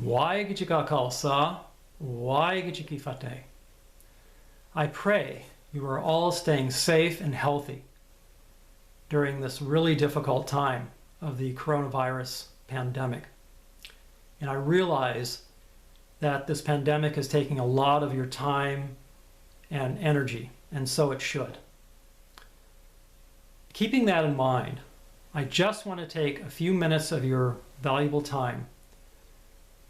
Waigijika Khalsa, Waigijiki Fateh. I pray you are all staying safe and healthy during this really difficult time of the coronavirus pandemic. And I realize that this pandemic is taking a lot of your time and energy, and so it should. Keeping that in mind, I just want to take a few minutes of your valuable time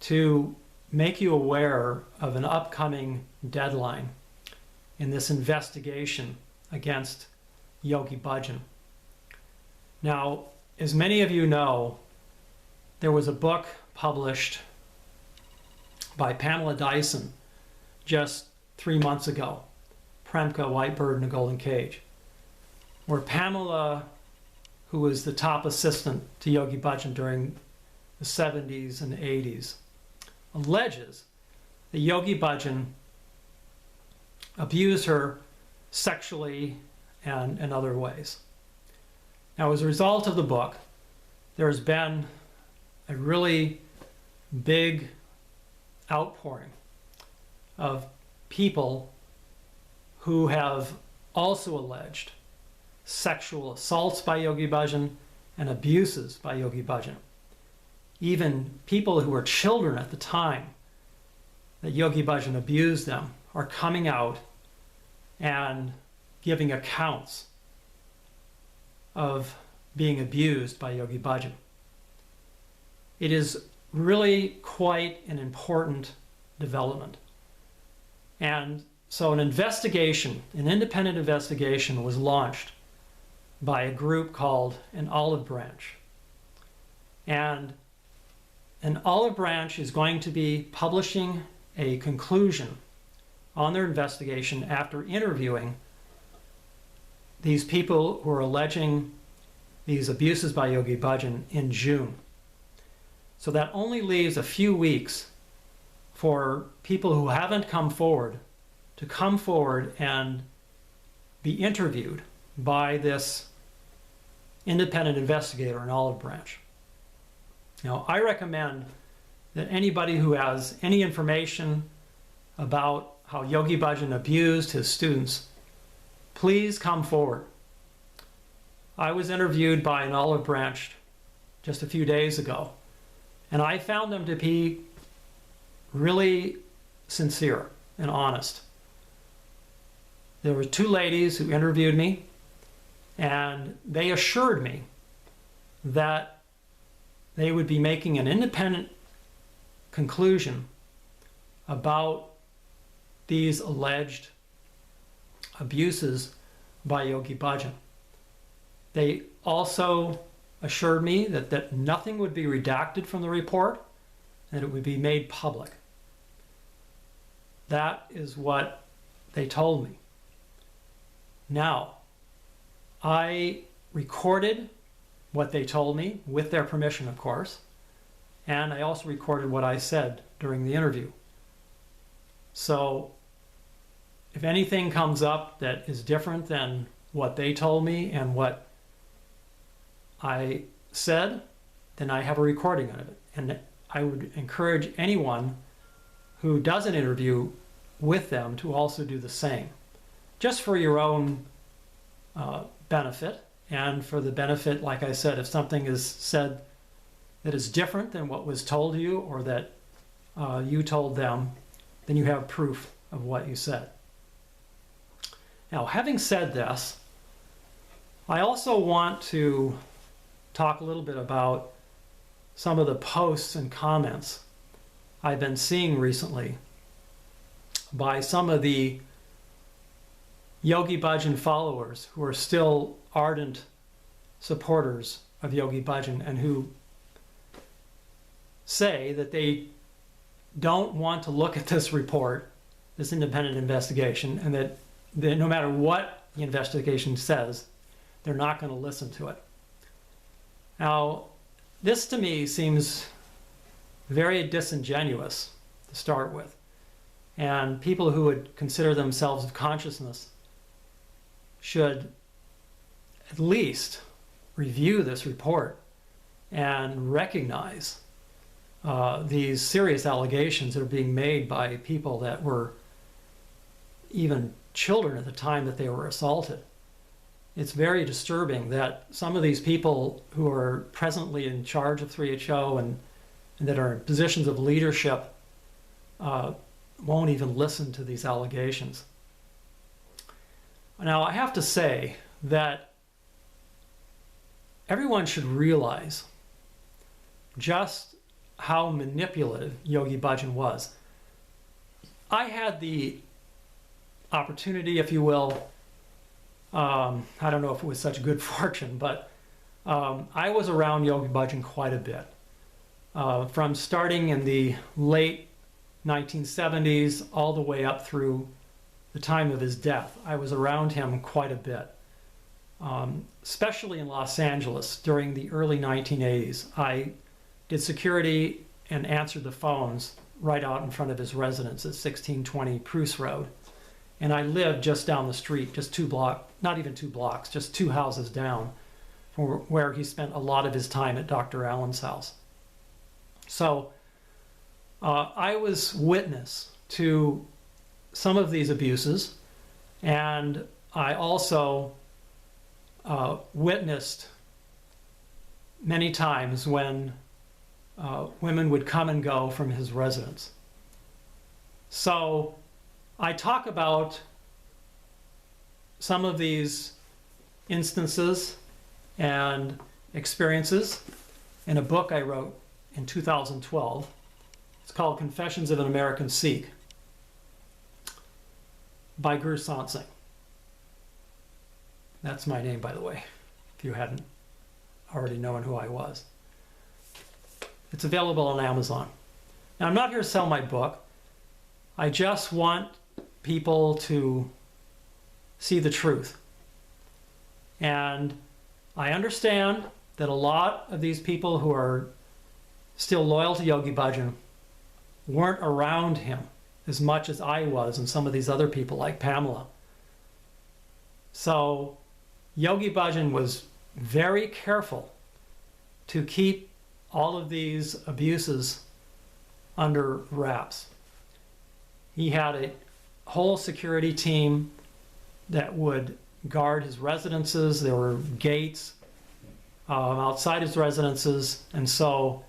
to make you aware of an upcoming deadline in this investigation against Yogi Bhajan. Now, as many of you know, there was a book published by Pamela Dyson just 3 months ago, Premka, White Bird in a Golden Cage, where Pamela, who was the top assistant to Yogi Bhajan during the 70s and 80s, alleges that Yogi Bhajan abused her sexually and in other ways. Now, as a result of the book, there's been a really big outpouring of people who have also alleged sexual assaults by Yogi Bhajan and abuses by Yogi Bhajan. Even people who were children at the time that Yogi Bhajan abused them are coming out and giving accounts of being abused by Yogi Bhajan. It is really quite an important development. And so an investigation, an independent investigation, was launched by a group called an Olive Branch. And an Olive Branch is going to be publishing a conclusion on their investigation after interviewing these people who are alleging these abuses by Yogi Bhajan in June. So that only leaves a few weeks for people who haven't come forward to come forward and be interviewed by this independent investigator in Olive Branch. Now, I recommend that anybody who has any information about how Yogi Bhajan abused his students, please come forward. I was interviewed by an Olive Branch just a few days ago, and I found them to be really sincere and honest. There were two ladies who interviewed me, and they assured me that they would be making an independent conclusion about these alleged abuses by Yogi Bhajan. They also assured me that nothing would be redacted from the report and it would be made public. That is what they told me. Now, I recorded what they told me, with their permission, of course, and I also recorded what I said during the interview. So, if anything comes up that is different than what they told me and what I said, then I have a recording of it. And I would encourage anyone who does an interview with them to also do the same, just for your own benefit, and for the benefit, like I said, if something is said that is different than what was told you or that you told them, then you have proof of what you said. Now, having said this, I also want to talk a little bit about some of the posts and comments I've been seeing recently by some of the Yogi Bhajan followers who are still ardent supporters of Yogi Bhajan and who say that they don't want to look at this report, this independent investigation, and that no matter what the investigation says, they're not going to listen to it. Now, this to me seems very disingenuous to start with. And people who would consider themselves of consciousness should at least review this report and recognize these serious allegations that are being made by people that were even children at the time that they were assaulted. It's very disturbing that some of these people who are presently in charge of 3HO and that are in positions of leadership won't even listen to these allegations. Now, I have to say that everyone should realize just how manipulative Yogi Bhajan was. I had the opportunity, if you will, I don't know if it was such good fortune, but I was around Yogi Bhajan quite a bit. From starting in the late 1970s all the way up through the time of his death. I was around him quite a bit, especially in Los Angeles during the early 1980s. I did security and answered the phones right out in front of his residence at 1620 Pruce Road. And I lived just down the street, just not even 2 blocks, just 2 houses down from where he spent a lot of his time at Dr. Allen's house. So I was witness to some of these abuses, and I also witnessed many times when women would come and go from his residence. So I talk about some of these instances and experiences in a book I wrote in 2012. It's called Confessions of an American Sikh by Guru Sant Singh. That's my name, by the way, if you hadn't already known who I was. It's available on Amazon. Now, I'm not here to sell my book. I just want people to see the truth. And I understand that a lot of these people who are still loyal to Yogi Bhajan weren't around him as much as I was and some of these other people like Pamela. So Yogi Bhajan was very careful to keep all of these abuses under wraps. He had a whole security team that would guard his residences. There were gates outside his residences, and so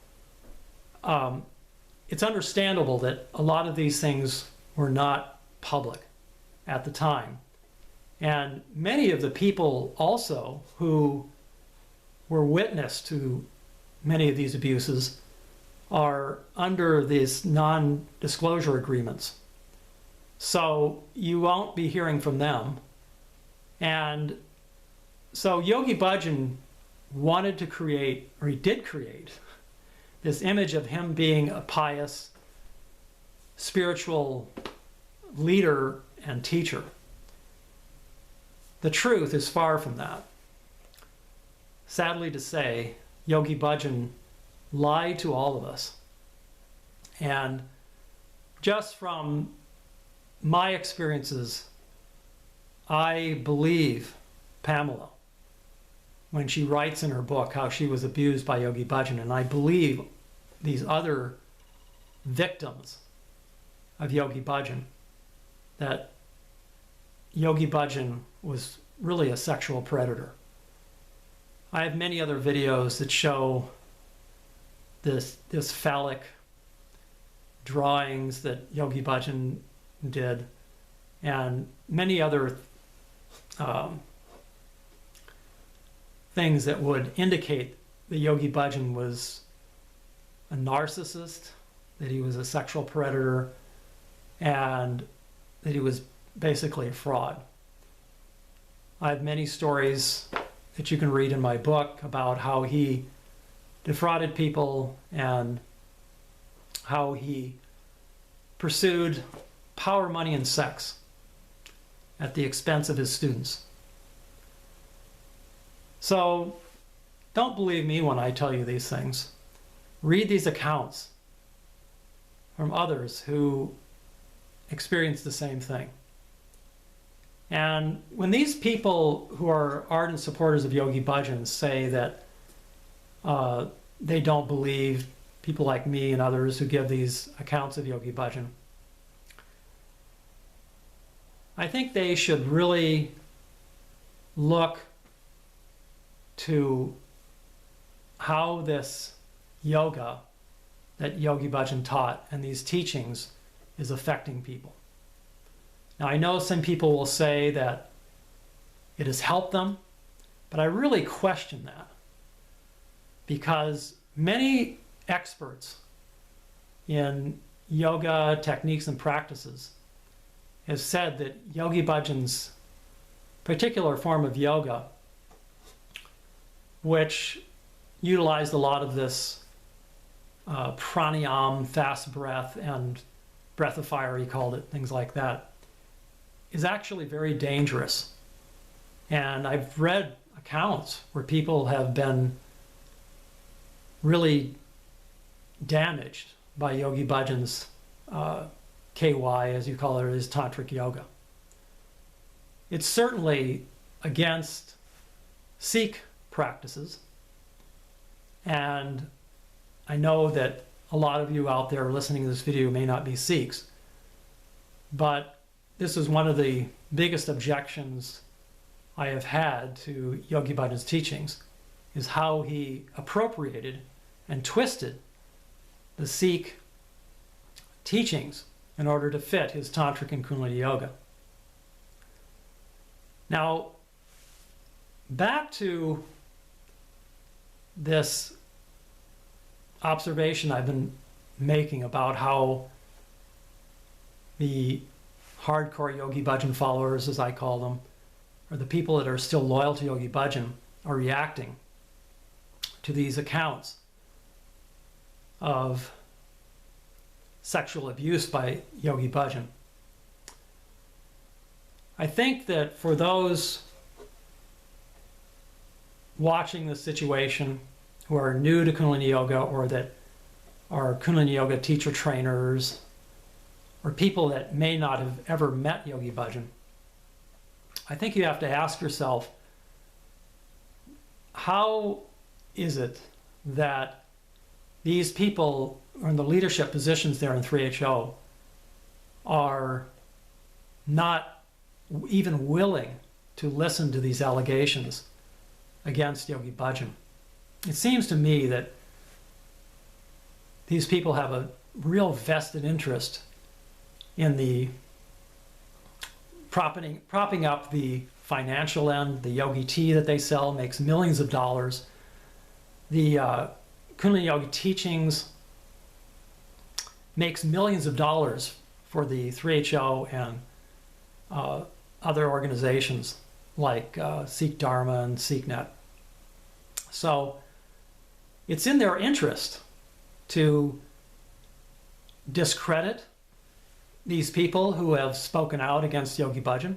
it's understandable that a lot of these things were not public at the time. And many of the people also who were witness to many of these abuses are under these non-disclosure agreements. So you won't be hearing from them. And so Yogi Bhajan wanted to create, or he did create, this image of him being a pious, spiritual leader and teacher. The truth is far from that. Sadly to say, Yogi Bhajan lied to all of us. And just from my experiences, I believe Pamela when she writes in her book how she was abused by Yogi Bhajan, and I believe these other victims of Yogi Bhajan, that Yogi Bhajan was really a sexual predator. I have many other videos that show this phallic drawings that Yogi Bhajan did, and many other things that would indicate that Yogi Bhajan was a narcissist, that he was a sexual predator, and that he was basically a fraud. I have many stories that you can read in my book about how he defrauded people and how he pursued power, money, and sex at the expense of his students. So don't believe me when I tell you these things. Read these accounts from others who experienced the same thing. And when these people who are ardent supporters of Yogi Bhajan say that they don't believe people like me and others who give these accounts of Yogi Bhajan, I think they should really look to how this yoga that Yogi Bhajan taught and these teachings is affecting people. Now, I know some people will say that it has helped them, but I really question that, because many experts in yoga techniques and practices have said that Yogi Bhajan's particular form of yoga, which utilized a lot of this pranayama, fast breath, and breath of fire, he called it, things like that, is actually very dangerous. And I've read accounts where people have been really damaged by Yogi Bhajan's KY, as you call it, or his tantric yoga. It's certainly against Sikh practices, and I know that a lot of you out there listening to this video may not be Sikhs, but this is one of the biggest objections I have had to Yogi Bhajan's teachings, is how he appropriated and twisted the Sikh teachings in order to fit his tantric and Kundalini yoga. Now, back to this observation I've been making about how the hardcore Yogi Bhajan followers, as I call them, or the people that are still loyal to Yogi Bhajan, are reacting to these accounts of sexual abuse by Yogi Bhajan. I think that for those watching the situation who are new to Kundalini Yoga, or that are Kundalini Yoga teacher trainers, or people that may not have ever met Yogi Bhajan, I think you have to ask yourself, how is it that these people who are in the leadership positions there in 3HO are not even willing to listen to these allegations against Yogi Bhajan? It seems to me that these people have a real vested interest in the propping up the financial end. The yogi tea that they sell makes millions of dollars. The Kundalini Yoga teachings makes millions of dollars for the 3HO and other organizations like Sikh Dharma and SikhNet. So it's in their interest to discredit these people who have spoken out against Yogi Bhajan,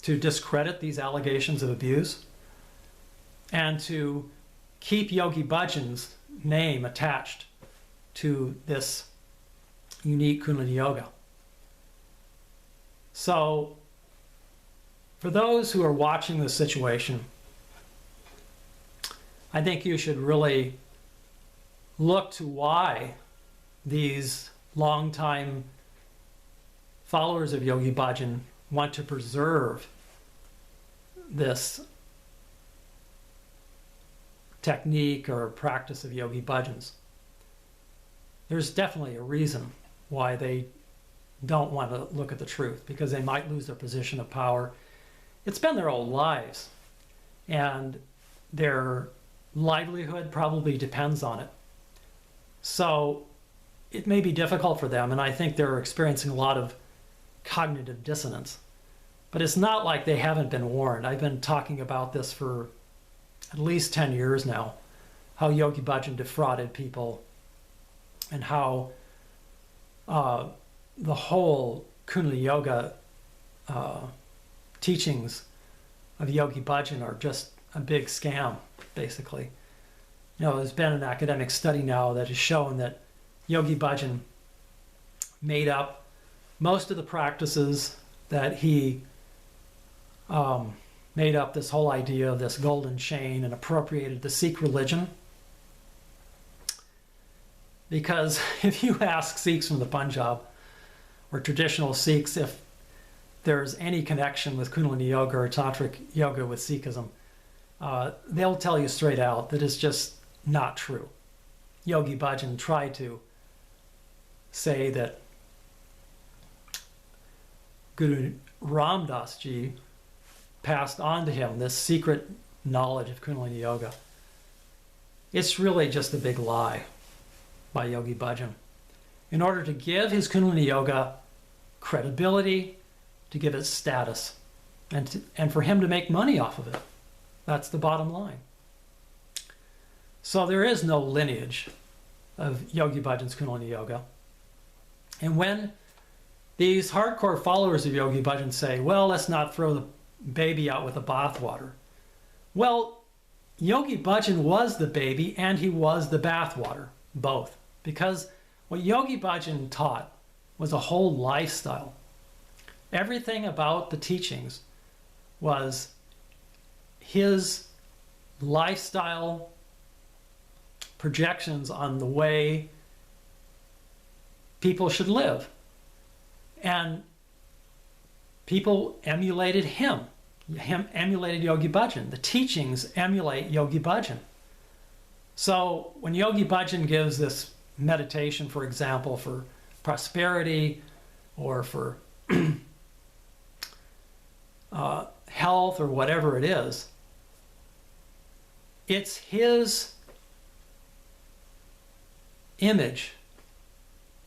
to discredit these allegations of abuse, and to keep Yogi Bhajan's name attached to this unique Kundalini Yoga. So for those who are watching this situation, I think you should really look to why these longtime followers of Yogi Bhajan want to preserve this technique or practice of Yogi Bhajan's. There's definitely a reason why they don't want to look at the truth, because they might lose their position of power. It's been their whole lives, and their livelihood probably depends on it. So it may be difficult for them, and I think they're experiencing a lot of cognitive dissonance. But it's not like they haven't been warned. I've been talking about this for at least 10 years now, how Yogi Bhajan defrauded people, and how the whole Kundalini Yoga teachings of Yogi Bhajan are just a big scam, basically. You know, there's been an academic study now that has shown that Yogi Bhajan made up most of the practices, that he made up this whole idea of this golden chain and appropriated the Sikh religion Because if you ask Sikhs from the Punjab or traditional Sikhs if there's any connection with Kundalini Yoga or Tantric Yoga with Sikhism, they'll tell you straight out that it's just not true. Yogi Bhajan tried to say that Guru Ram Das Ji passed on to him this secret knowledge of Kundalini Yoga. It's really just a big lie by Yogi Bhajan. In order to give his Kundalini Yoga credibility, to give it status, and for him to make money off of it. That's the bottom line. So there is no lineage of Yogi Bhajan's Kundalini Yoga. And when these hardcore followers of Yogi Bhajan say, well, let's not throw the baby out with the bathwater. Well, Yogi Bhajan was the baby and he was the bathwater, both. Because what Yogi Bhajan taught was a whole lifestyle. Everything about the teachings was his lifestyle projections on the way people should live. And people emulated him. Him emulated Yogi Bhajan. The teachings emulate Yogi Bhajan. So when Yogi Bhajan gives this meditation, for example, for prosperity or for health or whatever it is, it's his image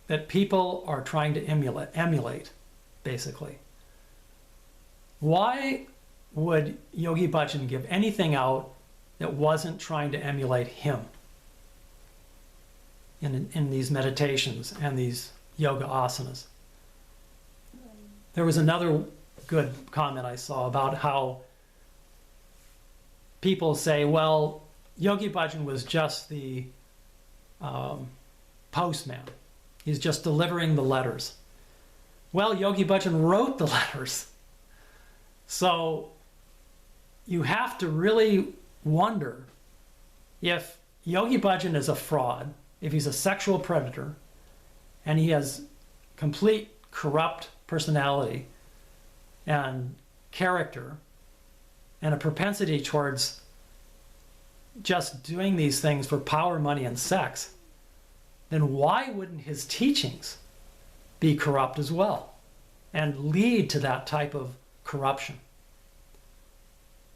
that people are trying to emulate, basically. Why would Yogi Bhajan give anything out that wasn't trying to emulate him in these meditations and these yoga asanas? There was another good comment I saw about how people say, well, Yogi Bhajan was just the postman. He's just delivering the letters. Well, Yogi Bhajan wrote the letters. So you have to really wonder if Yogi Bhajan is a fraud, if he's a sexual predator, and he has complete corrupt personality and character and a propensity towards just doing these things for power, money, and sex, then why wouldn't his teachings be corrupt as well and lead to that type of corruption?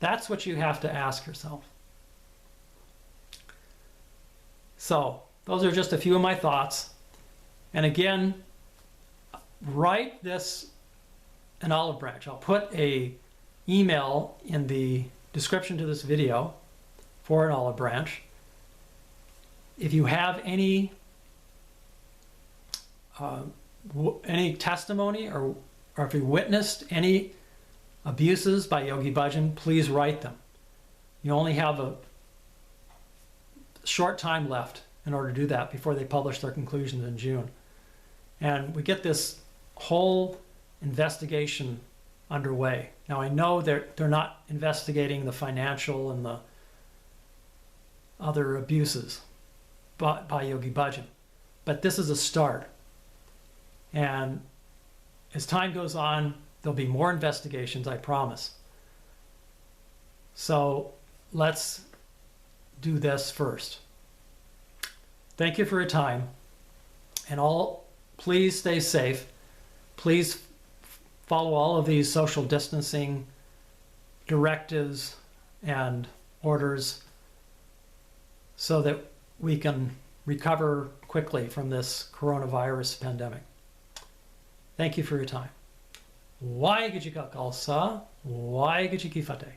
That's what you have to ask yourself. So those are just a few of my thoughts. And again, write this an olive branch. I'll put an email in the description to this video for an olive branch. If you have any testimony or if you witnessed any abuses by Yogi Bhajan, please write them. You only have a short time left in order to do that before they publish their conclusions in June. And we get this whole investigation underway. Now I know they're not investigating the financial and the other abuses by Yogi Bhajan, but this is a start. And as time goes on, there'll be more investigations, I promise. So let's do this first. Thank you for your time. And please stay safe. Please follow all of these social distancing directives and orders so that we can recover quickly from this coronavirus pandemic. Thank you for your time. Waheguru Ji Ka Khalsa, Waheguru Ji Ki Fateh.